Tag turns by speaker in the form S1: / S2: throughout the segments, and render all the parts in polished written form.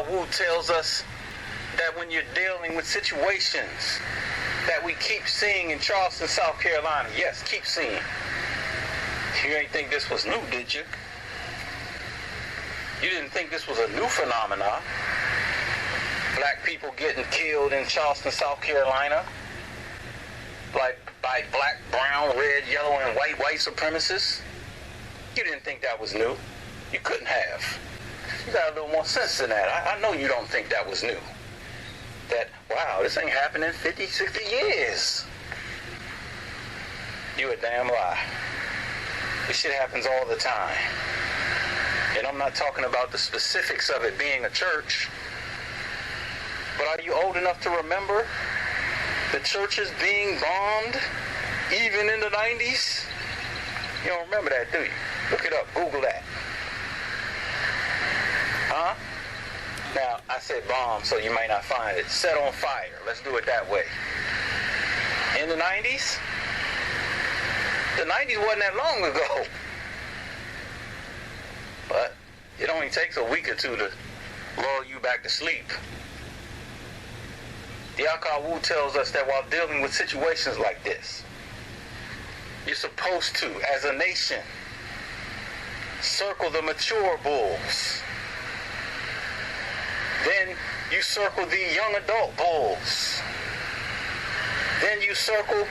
S1: Wu tells us that when you're dealing with situations that we keep seeing in Charleston, South Carolina, yes, keep seeing. You ain't think this was new, did you? You didn't think this was a new phenomenon. Black people getting killed in Charleston, South Carolina, like by black, brown, red, yellow, and white supremacists. You didn't think that was new. You couldn't have. You got a little more sense than that. I know you don't think that was new. That, wow, this ain't happened in 50, 60 years. You a damn lie. This shit happens all the time. And I'm not talking about the specifics of it being a church. But are you old enough to remember the churches being bombed even in the 90s? You don't remember that, do you? Look it up. Google that. Huh? Now, I said bomb, so you might not find it. Set on fire. Let's do it that way. In the 90s? The 90s wasn't that long ago. But it only takes a week or two to lull you back to sleep. The Wu tells us that while dealing with situations like this, you're supposed to, as a nation, circle the mature bulls. Then you circle the young adult bulls. Then you circle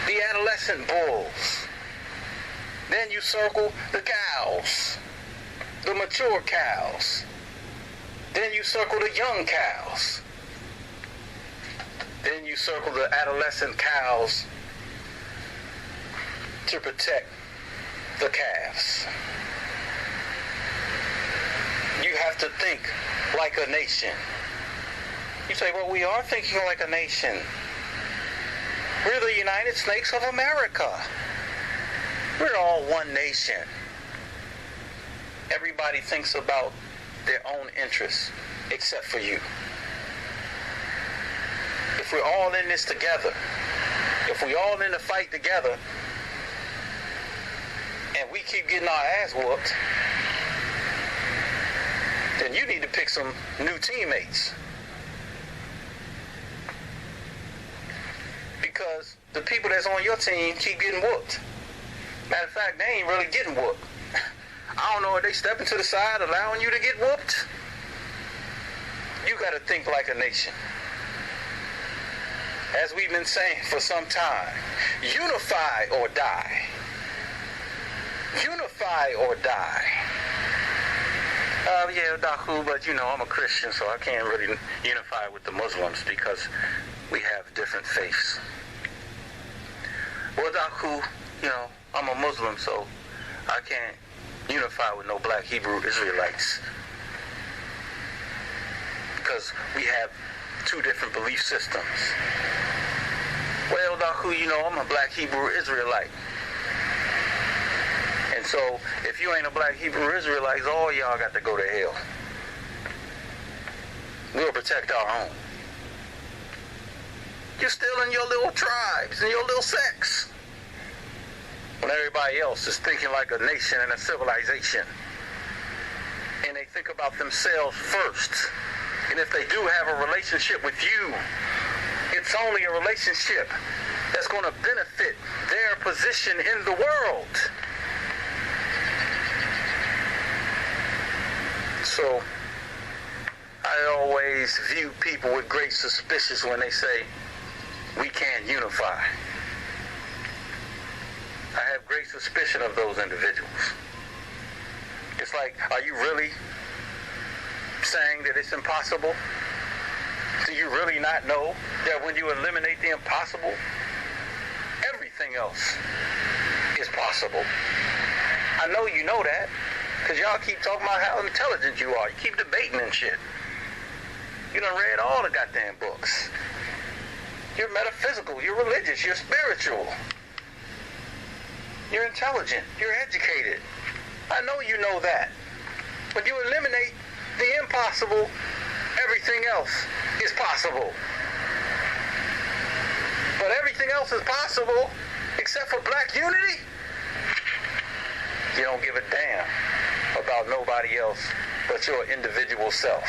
S1: the adolescent bulls. Then you circle the cows, the mature cows. Then you circle the young cows. Then you circle the adolescent cows to protect the calves. You have to think like a nation. You say, well, we are thinking like a nation. We're the United States of America. We're all one nation. Everybody thinks about their own interests, except for you. If we're all in this together, if we all in the fight together, and we keep getting our ass whooped, then you need to pick some new teammates. Because the people that's on your team keep getting whooped. Matter of fact, they ain't really getting whooped. I don't know if they stepping to the side allowing you to get whooped. You got to think like a nation. As we've been saying for some time, unify or die. Unify or die. Yeah, Dahu, but you know, I'm a Christian, so I can't really unify with the Muslims because we have different faiths. Well, Dahu, you know, I'm a Muslim, so I can't unify with no black Hebrew Israelites because we have two different belief systems. Well, Dahu, you know, I'm a black Hebrew Israelite. And so, if you ain't a black Hebrew Israelite, all y'all got to go to hell. We'll protect our own. You're still in your little tribes and your little sects. When everybody else is thinking like a nation and a civilization. And they think about themselves first. And if they do have a relationship with you, it's only a relationship that's going to benefit their position in the world. So, I always view people with great suspicion when they say, we can't unify. I have great suspicion of those individuals. It's like, are you really saying that it's impossible? Do you really not know that when you eliminate the impossible, everything else is possible? I know you know that, because y'all keep talking about how intelligent you are. You keep debating and shit. You done read all the goddamn books. You're metaphysical, you're religious, you're spiritual. You're intelligent, you're educated. I know you know that. When you eliminate the impossible, everything else is possible. But everything else is possible except for black unity. You don't give a damn about nobody anybody else but your individual self.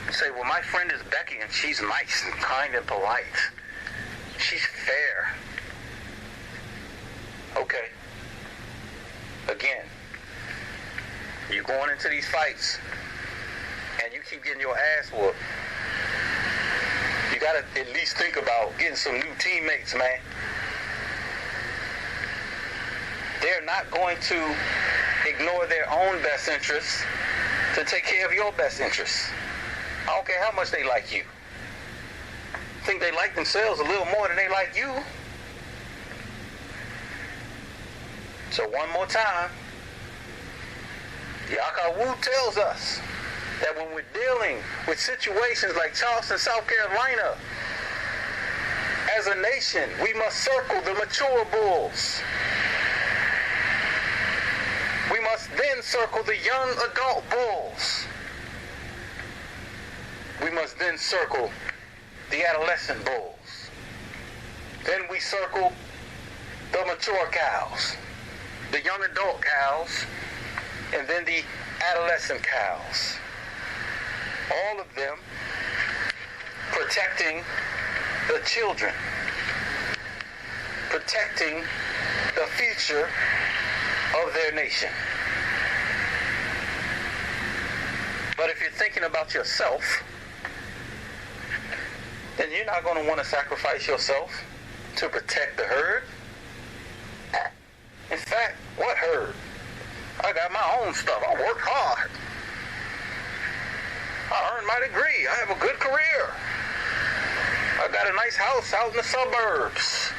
S1: You say, well, my friend is Becky and she's nice and kind and polite. She's fair. Okay. Again, you're going into these fights and you keep getting your ass whooped. You got to at least think about getting some new teammates, man. They're not going to ignore their own best interests to take care of your best interests. I don't care how much they like you. I think they like themselves a little more than they like you. So one more time, Yakawu tells us that when we're dealing with situations like Charleston, South Carolina, as a nation, we must circle the mature bulls. We must then circle the young adult bulls. We must then circle the adolescent bulls. Then we circle the mature cows, the young adult cows, and then the adolescent cows. All of them protecting the children, protecting the future of their nation. But if you're thinking about yourself, then you're not going to want to sacrifice yourself to protect the herd. In fact, what herd? I got my own stuff. I worked hard. I earned my degree. I have a good career. I got a nice house out in the suburbs.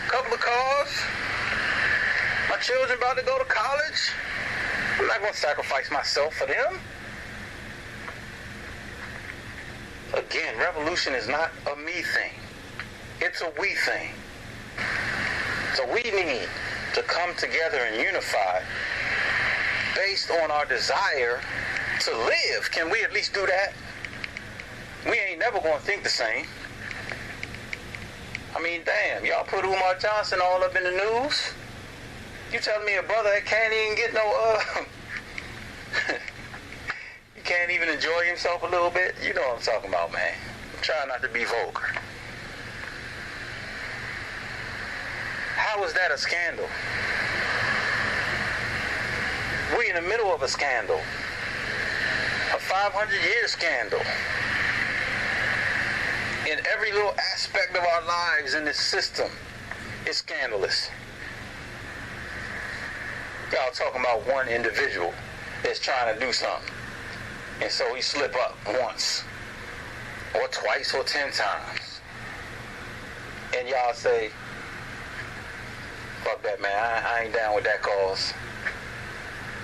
S1: A couple of cars. My children about to go to college. I'm not going to sacrifice myself for them. Again, revolution is not a me thing. It's a we thing. So we need to come together and unify based on our desire to live. Can we at least do that? We ain't never going to think the same. I mean, damn, y'all put Umar Johnson all up in the news. You telling me a brother that can't even get no, he can't even enjoy himself a little bit? You know what I'm talking about, man. I'm trying not to be vulgar. How is that a scandal? We're in the middle of a scandal. A 500-year scandal. In every little aspect of our lives in this system, it's scandalous. Y'all talking about one individual that's trying to do something. And so he slip up once, or twice, or 10 times. And y'all say, fuck that, man, I ain't down with that cause.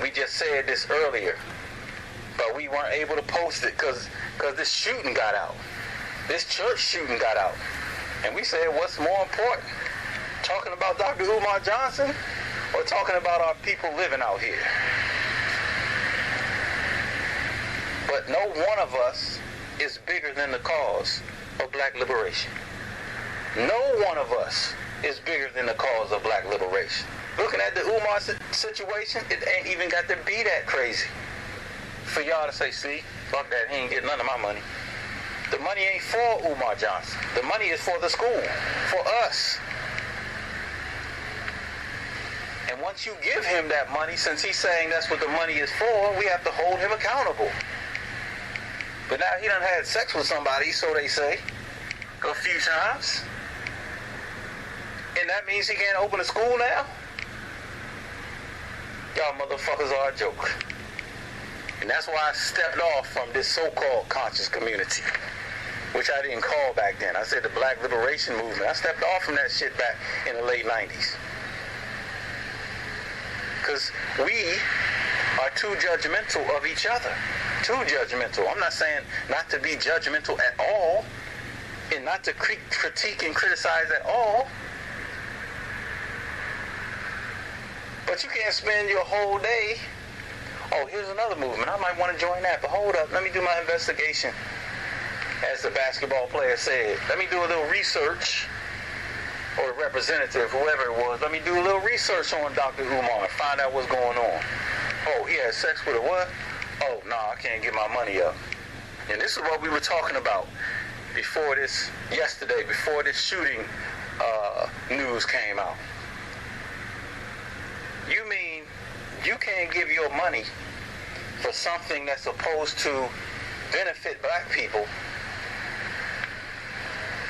S1: We just said this earlier, but we weren't able to post it because this shooting got out. This church shooting got out. And we said, what's more important? Talking about Dr. Umar Johnson or talking about our people living out here? But no one of us is bigger than the cause of black liberation. No one of us is bigger than the cause of black liberation. Looking at the Umar situation, it ain't even got to be that crazy for y'all to say, see, fuck that, he ain't getting none of my money. The money ain't for Umar Johnson. The money is for the school, for us. And once you give him that money, since he's saying that's what the money is for, we have to hold him accountable. But now he done had sex with somebody, so they say, a few times. And that means he can't open a school now? Y'all motherfuckers are a joke. And that's why I stepped off from this so-called conscious community, which I didn't call back then. I said the black liberation movement. I stepped off from that shit back in the late 90s. Because we are too judgmental of each other. Too judgmental. I'm not saying not to be judgmental at all, and not to critique and criticize at all. But you can't spend your whole day, oh, here's another movement, I might want to join that, but hold up, let me do my investigation. As the basketball player said, let me do a little research, or the representative, whoever it was, let me do a little research on Dr. Umar and find out what's going on. Oh, he had sex with a what? Oh, no, I can't get my money up. And this is what we were talking about before this, yesterday, before this shooting news came out. You mean you can't give your money for something that's supposed to benefit black people?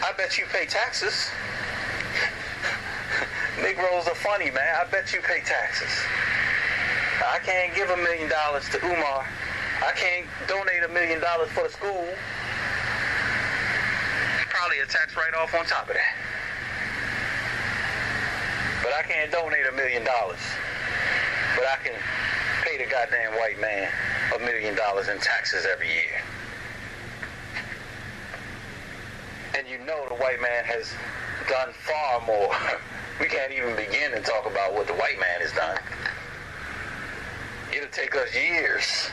S1: I bet you pay taxes. Negroes are funny, man. I bet you pay taxes. I can't give $1 million to Umar. I can't donate $1 million for the school. Probably a tax write-off on top of that. But I can't donate $1 million. But I can pay the goddamn white man $1 million in taxes every year. And you know the white man has done far more. We can't even begin to talk about what the white man has done. It'll take us years,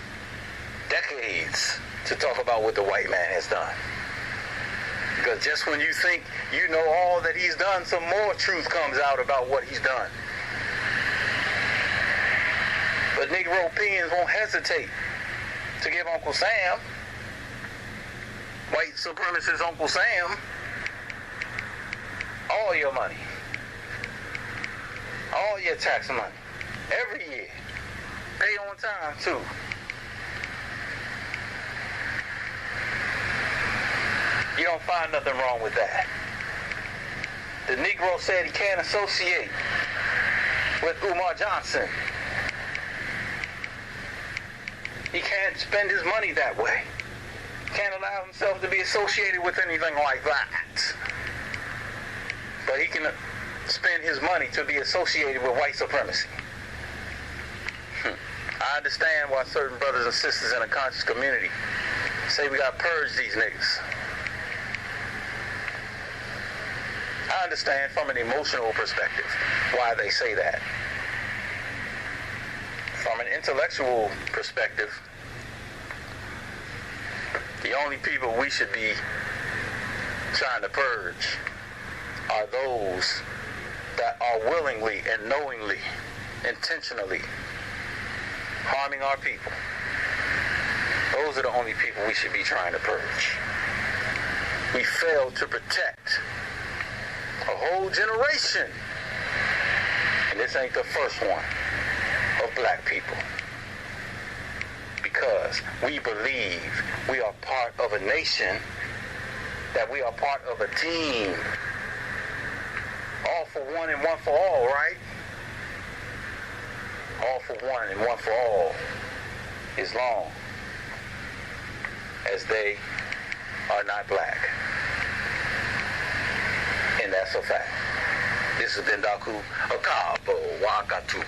S1: decades, to talk about what the white man has done. Because just when you think you know all that he's done, some more truth comes out about what he's done. But Negropeans won't hesitate to give Uncle Sam, white supremacist Uncle Sam, all your money. All your tax money. Every year. Pay on time, too. You don't find nothing wrong with that. The Negro said he can't associate with Umar Johnson. He can't spend his money that way. Can't allow himself to be associated with anything like that. But he can spend his money to be associated with white supremacy. I understand why certain brothers and sisters in a conscious community say we got to purge these niggas. I understand from an emotional perspective why they say that. From an intellectual perspective, the only people we should be trying to purge are those that are willingly and knowingly, intentionally harming our people. Those are the only people we should be trying to purge. We failed to protect a whole generation. And this ain't the first one of black people. Because we believe we are part of a nation, that we are part of a team. All for one and one for all, right? All for one and one for all, as long as they are not black. And that's a fact. This has been Daku Akabo Wakatu.